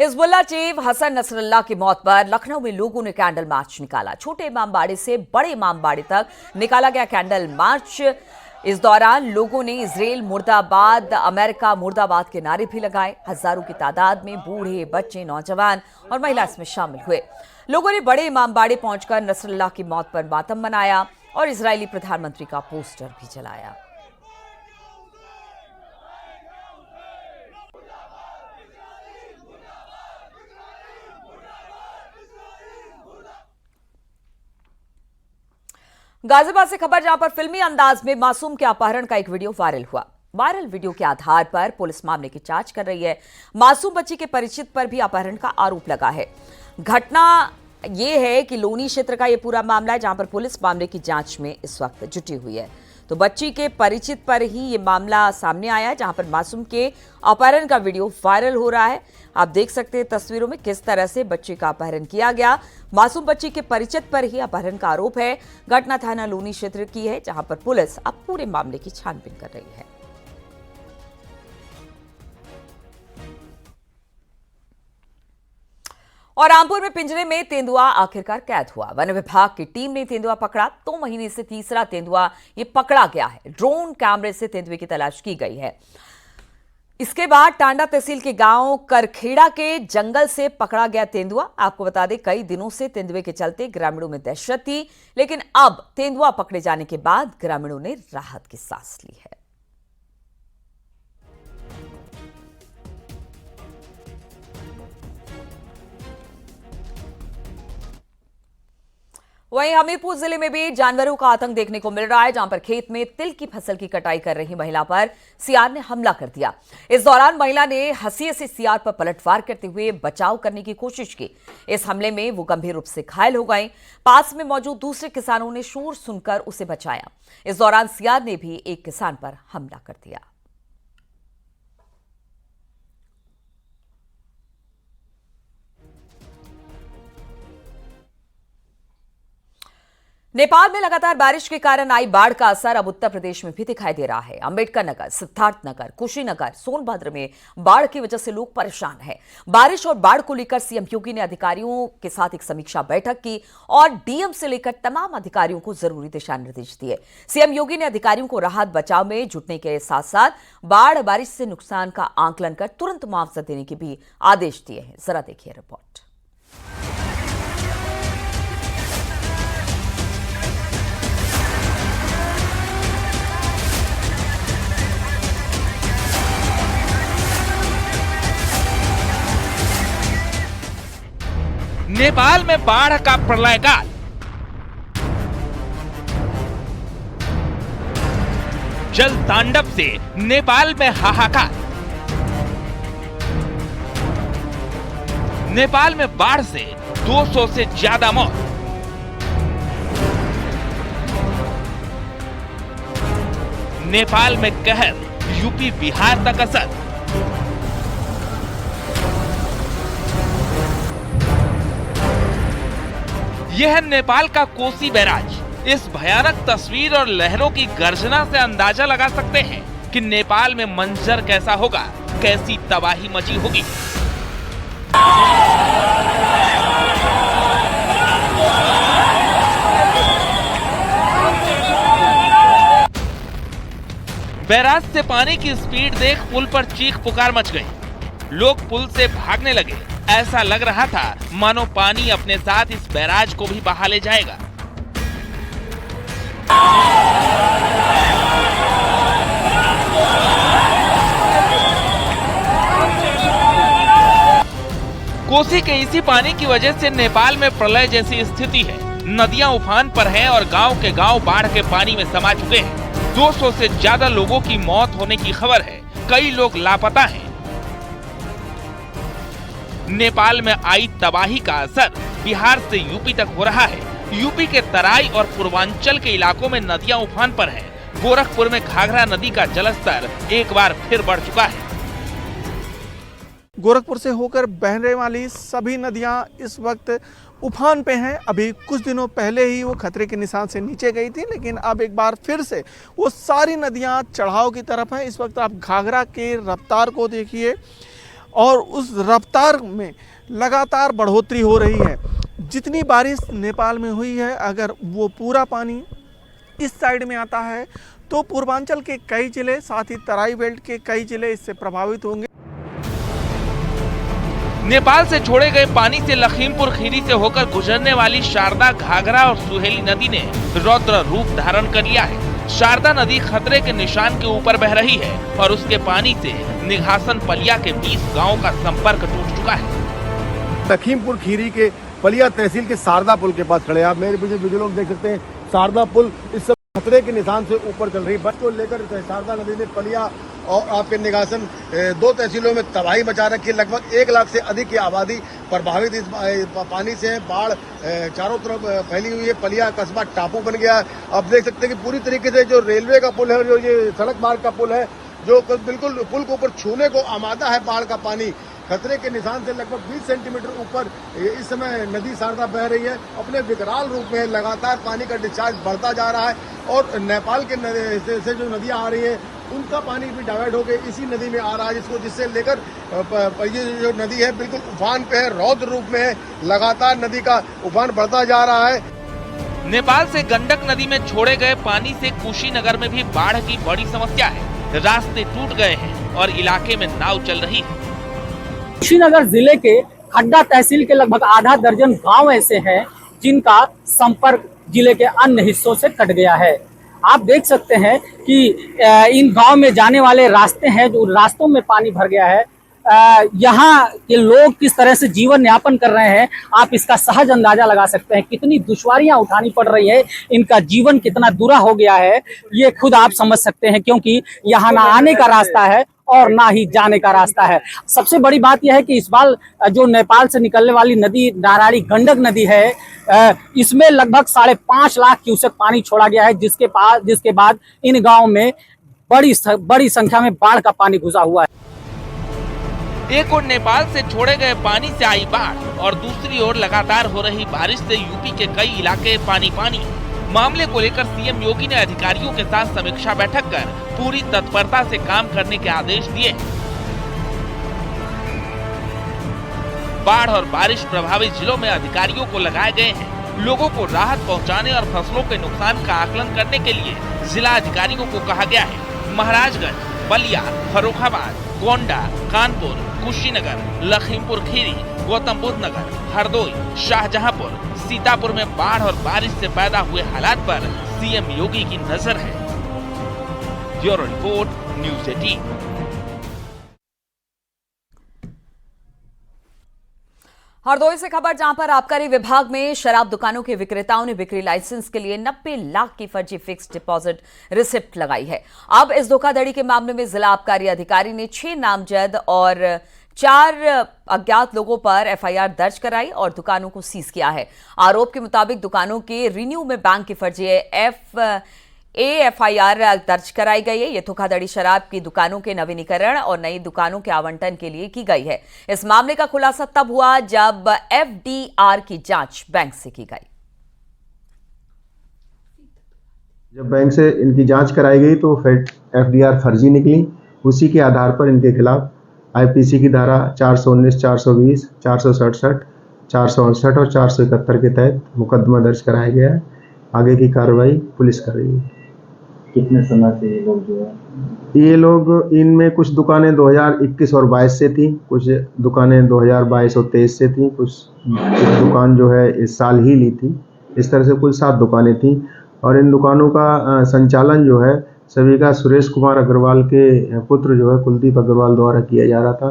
Hezbollah chief Hasan Nasrallah की मौत पर लखनऊ में लोगों ने कैंडल मार्च निकाला। छोटे इमामबाड़े से बड़े इमामबाड़े तक निकाला गया कैंडल मार्च। इस दौरान लोगों ने इजराइल मुर्दाबाद, अमेरिका मुर्दाबाद के नारे भी लगाए। हजारों की तादाद में बूढ़े, बच्चे, नौजवान और महिला इसमें शामिल हुए। लोगों ने बड़े इमामबाड़े पहुंचकर नसरुल्लाह की मौत पर मातम मनाया और इजरायली प्रधानमंत्री का पोस्टर भी जलाया। गाजियाबाद से खबर, जहां पर फिल्मी अंदाज में मासूम के अपहरण का एक वीडियो वायरल हुआ। वायरल वीडियो के आधार पर पुलिस मामले की जांच कर रही है। मासूम बच्ची के परिचित पर भी अपहरण का आरोप लगा है। घटना यह है कि लोनी क्षेत्र का यह पूरा मामला है, जहां पर पुलिस मामले की जांच में इस वक्त जुटी हुई है। तो बच्ची के परिचित पर ही यह मामला सामने आया है, जहां पर मासूम के अपहरण का वीडियो वायरल हो रहा है। आप देख सकते हैं तस्वीरों में किस तरह से बच्ची का अपहरण किया गया। मासूम बच्ची के परिचित पर ही अपहरण का आरोप है। घटना थाना लोनी क्षेत्र की है, जहां पर पुलिस अब पूरे मामले की छानबीन कर रही है। और रामपुर में पिंजरे में तेंदुआ आखिरकार कैद हुआ। वन विभाग की टीम ने तेंदुआ पकड़ा। 2 महीने से तीसरा तेंदुआ ये पकड़ा गया है। ड्रोन कैमरे से तेंदुए की तलाश की गई है। इसके बाद टांडा तहसील के गांव करखेड़ा के जंगल से पकड़ा गया तेंदुआ। आपको बता दें, कई दिनों से तेंदुए के चलते ग्रामीणों में दहशत थी, लेकिन अब तेंदुआ पकड़े जाने के बाद ग्रामीणों ने राहत की सांस ली है। वहीं हमीरपुर जिले में भी जानवरों का आतंक देखने को मिल रहा है, जहां पर खेत में तिल की फसल की कटाई कर रही महिला पर सियार ने हमला कर दिया। इस दौरान महिला ने हंसिये से सियार पर पलटवार करते हुए बचाव करने की कोशिश की। इस हमले में वो गंभीर रूप से घायल हो गई। पास में मौजूद दूसरे किसानों ने शोर सुनकर उसे बचाया। इस दौरान सियार ने भी एक किसान पर हमला कर दिया। नेपाल में लगातार बारिश के कारण आई बाढ़ का असर अब उत्तर प्रदेश में भी दिखाई दे रहा है। अंबेडकर नगर, सिद्धार्थनगर, कुशीनगर, सोनभद्र में बाढ़ की वजह से लोग परेशान हैं। बारिश और बाढ़ को लेकर सीएम योगी ने अधिकारियों के साथ एक समीक्षा बैठक की और डीएम से लेकर तमाम अधिकारियों को जरूरी दिशा निर्देश दिए। सीएम योगी ने अधिकारियों को राहत बचाव में जुटने के साथ साथ बाढ़ बारिश से नुकसान का आंकलन कर तुरंत मुआवजा देने के भी आदेश दिए हैं। जरा देखिए रिपोर्ट। नेपाल में बाढ़ का प्रलयकाल। जल तांडव से नेपाल में हाहाकार। नेपाल में बाढ़ से 200 से ज्यादा मौत। नेपाल में कहर, यूपी बिहार तक असर। यह है नेपाल का कोसी बैराज। इस भयानक तस्वीर और लहरों की गर्जना से अंदाजा लगा सकते हैं कि नेपाल में मंजर कैसा होगा, कैसी तबाही मची होगी। बैराज से पानी की स्पीड देख पुल पर चीख पुकार मच गई। लोग पुल से भागने लगे। ऐसा लग रहा था मानो पानी अपने साथ इस बैराज को भी बहा ले जाएगा। कोसी के इसी पानी की वजह से नेपाल में प्रलय जैसी स्थिति है। नदियां उफान पर हैं और गांव के गांव बाढ़ के पानी में समा चुके हैं। 200 से ज्यादा लोगों की मौत होने की खबर है। कई लोग लापता हैं। नेपाल में आई तबाही का असर बिहार से यूपी तक हो रहा है। यूपी के तराई और पूर्वांचल के इलाकों में नदियां उफान पर हैं। गोरखपुर में घाघरा नदी का जलस्तर एक बार फिर बढ़ चुका है। गोरखपुर से होकर बहने वाली सभी नदियां इस वक्त उफान पे हैं। अभी कुछ दिनों पहले ही वो खतरे के निशान से नीचे गई थी, लेकिन अब एक बार फिर से वो सारी नदियां चढ़ाव की तरफ हैं। इस वक्त आप घाघरा के रफ्तार को देखिए और उस रफ्तार में लगातार बढ़ोतरी हो रही है। जितनी बारिश नेपाल में हुई है, अगर वो पूरा पानी इस साइड में आता है तो पूर्वांचल के कई जिले, साथ ही तराई बेल्ट के कई जिले इससे प्रभावित होंगे। नेपाल से छोड़े गए पानी से लखीमपुर खीरी से होकर गुजरने वाली शारदा, घाघरा और सुहेली नदी ने रौद्र रूप धारण कर लिया है। शारदा नदी खतरे के निशान के ऊपर बह रही है और उसके पानी से निघासन पलिया के 20 गाँव का संपर्क टूट चुका है। लखीमपुर खीरी के पलिया तहसील के शारदा पुल के पास खड़े हैं आप। मेरे पीछे वीडियो लोग देख सकते हैं, शारदा पुल इस समय खतरे के निशान से ऊपर चल रही है। बच को लेकर शारदा नदी ने पलिया और आपके निघासन 2 तहसीलों में तबाही मचा रखी है। लगभग 1 लाख से अधिक की आबादी प्रभावित इस पानी से है। बाढ़ चारों तरफ फैली हुई है। पलिया कस्बा टापू बन गया है। आप देख सकते हैं कि पूरी तरीके से जो रेलवे का पुल है, जो ये सड़क मार्ग का पुल है, जो बिल्कुल पुल को ऊपर छूने को आमादा है। बाढ़ का पानी खतरे के निशान से लगभग 20 सेंटीमीटर ऊपर इस समय नदी शारदा बह रही है। अपने विकराल रूप में लगातार पानी का डिस्चार्ज बढ़ता जा रहा है और नेपाल के से जो नदियां आ रही है उनका पानी भी डाइवर्ट होकर इसी नदी में आ रहा है, जिससे लेकर ये जो नदी है बिल्कुल उफान पे है, रौद्र रूप में है। लगातार नदी का उफान बढ़ता जा रहा है। नेपाल से गंडक नदी में छोड़े गए पानी से कुशीनगर में भी बाढ़ की बड़ी समस्या है। रास्ते टूट गए हैं और इलाके में नाव चल रही है। कुशीनगर जिले के खड्डा तहसील के लगभग आधा दर्जन गांव ऐसे हैं जिनका संपर्क जिले के अन्य हिस्सों से कट गया है। आप देख सकते हैं कि इन गांव में जाने वाले रास्ते हैं, जो रास्तों में पानी भर गया है। यहाँ के लोग किस तरह से जीवन यापन कर रहे हैं, आप इसका सहज अंदाजा लगा सकते हैं। कितनी दुश्वारियां उठानी पड़ रही है, इनका जीवन कितना बुरा हो गया है, ये खुद आप समझ सकते हैं। क्योंकि यहाँ ना आने का रास्ता है और ना ही जाने का रास्ता है। सबसे बड़ी बात यह है कि इस बार जो नेपाल से निकलने वाली नदी नारायणी गंडक नदी है, इसमें लगभग 5.5 लाख क्यूसेक पानी छोड़ा गया है, जिसके बाद इन गाँव में बड़ी संख्या में बाढ़ का पानी घुसा हुआ है। एक ओर नेपाल से छोड़े गए पानी से आई बाढ़ और दूसरी ओर लगातार हो रही बारिश से यूपी के कई इलाके पानी। मामले को लेकर सीएम योगी ने अधिकारियों के साथ समीक्षा बैठक कर पूरी तत्परता से काम करने के आदेश दिए। बाढ़ और बारिश प्रभावित जिलों में अधिकारियों को लगाए गए हैं। लोगों को राहत पहुंचाने और फसलों के नुकसान का आकलन करने के लिए जिला अधिकारियों को कहा गया है। महाराजगंज, बलिया, फर्रुखाबाद, गोंडा, कानपुर, कुशीनगर, लखीमपुर खीरी, गौतम बुद्ध नगर, हरदोई, शाहजहांपुर, सीतापुर में बाढ़ और बारिश से पैदा हुए हालात पर सीएम योगी की नजर है। Bureau report, news 18। हरदोई से खबर, जहां पर आबकारी विभाग में शराब दुकानों के विक्रेताओं ने बिक्री लाइसेंस के लिए 90 लाख की फर्जी फिक्स डिपॉजिट रिसिप्ट लगाई है। अब इस धोखाधड़ी के मामले में जिला आबकारी अधिकारी ने 6 नामजद और 4 अज्ञात लोगों पर एफआईआर दर्ज कराई और दुकानों को सीज किया है। आरोप के मुताबिक दुकानों के रिन्यू में बैंक की फर्जी एफआईआर दर्ज कराई गई है। ये धोखाधड़ी शराब की दुकानों के नवीनीकरण और नई दुकानों के आवंटन के लिए की गई है। इस मामले का खुलासा तब हुआ जब एफडीआर की जांच बैंक से की गई। जब बैंक से इनकी जांच कराई गई तो एफडीआर फर्जी निकली। उसी के आधार पर इनके खिलाफ आईपीसी की धारा 419, 420, 467, 468 और 471 के तहत मुकदमा दर्ज कराया गया है। आगे की कार्रवाई पुलिस कर रही है। कितने समय से ये लोग जो है, ये लोग, इनमें कुछ दुकानें 2021 और 22 से थी, कुछ दुकानें 2022 और 23 से थी, कुछ दुकान जो है इस साल ही ली थी। इस तरह से कुल 7 दुकानें थी और इन दुकानों का संचालन जो है सभी का सुरेश कुमार अग्रवाल के पुत्र जो है कुलदीप अग्रवाल द्वारा किया जा रहा था।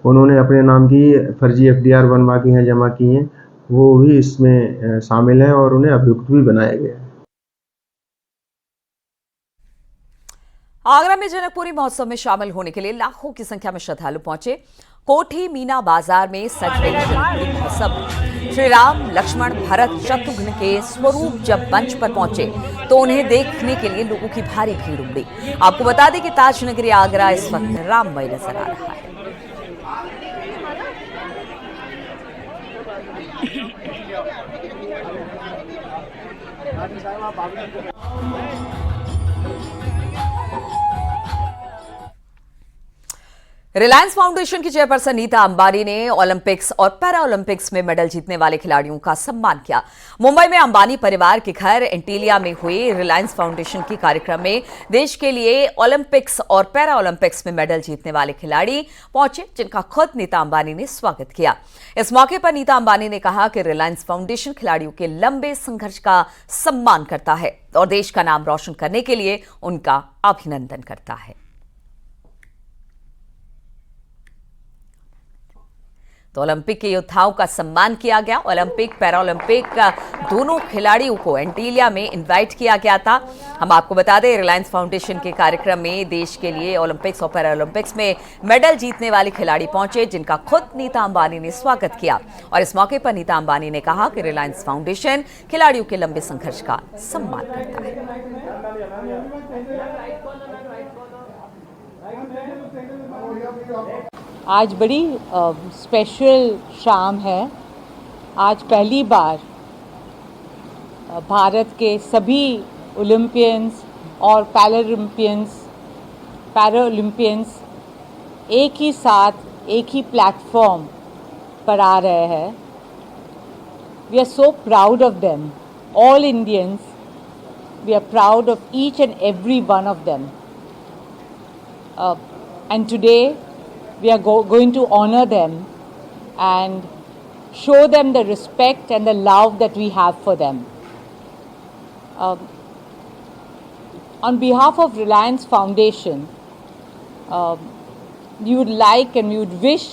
उन्होंने अपने नाम की फर्जी एफडीआर बनवा की हैं, जमा की हैं, वो भी इसमें शामिल हैं और उन्हें अभियुक्त भी बनाया गया है। आगरा में जनकपुरी महोत्सव में शामिल होने के लिए लाखों की संख्या में श्रद्धालु पहुंचे। कोठी मीना बाजार में सज गई जनकपुरी महोत्सव। श्री राम, लक्ष्मण, भरत, शत्रुघ्न के स्वरूप जब मंच पर पहुंचे तो उन्हें देखने के लिए लोगों की भारी भीड़ उमड़ी। आपको बता दें कि ताज नगरी आगरा इस वक्त राममय नजर आ रहा है। रिलायंस फाउंडेशन की चेयरपर्सन नीता अंबानी ने ओलंपिक्स और पैरा ओलंपिक्स में मेडल जीतने वाले खिलाड़ियों का सम्मान किया। मुंबई में अंबानी परिवार के घर एंटीलिया में हुए रिलायंस फाउंडेशन की कार्यक्रम में देश के लिए ओलंपिक्स और पैरा ओलंपिक्स में मेडल जीतने वाले खिलाड़ी पहुंचे, जिनका खुद नीता अंबानी ने स्वागत किया। इस मौके पर नीता अंबानी ने कहा कि रिलायंस फाउंडेशन खिलाड़ियों के लंबे संघर्ष का सम्मान करता है और देश का नाम रोशन करने के लिए उनका अभिनंदन करता है। तो ओलंपिक के योद्धाओं का सम्मान किया गया। ओलंपिक पैरा ओलंपिक दोनों खिलाड़ियों को एंटीलिया में इनवाइट किया गया था। हम आपको बता दें, रिलायंस फाउंडेशन के कार्यक्रम में देश के लिए ओलंपिक्स और पैरा ओलंपिक्स में मेडल जीतने वाले खिलाड़ी पहुंचे, जिनका खुद नीता अंबानी ने स्वागत किया। और इस मौके पर नीता अंबानी ने कहा कि रिलायंस फाउंडेशन खिलाड़ियों के लंबे संघर्ष का सम्मान करता है। आज बड़ी स्पेशल शाम है। आज पहली बार भारत के सभी ओलंपियंस और पैरा ओलंपियंस एक ही साथ एक ही प्लेटफॉर्म पर आ रहे हैं। We are so proud of them, all Indians. We are proud of each and every one of them. And today we are going to honor them and show them the respect and the love that we have for them. On behalf of Reliance Foundation, we would like and we would wish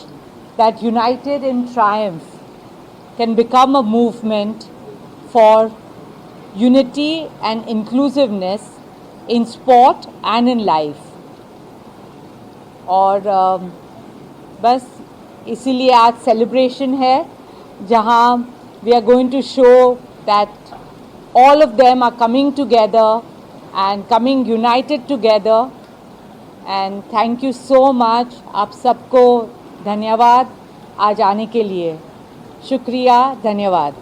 that United in Triumph can become a movement for unity and inclusiveness in sport and in life. और बस इसीलिए आज celebration है, जहां we are going to show that all of them are coming together and coming united together. And thank you so much. आप सबको धन्यवाद आज आने के लिए। शुक्रिया, धन्यवाद।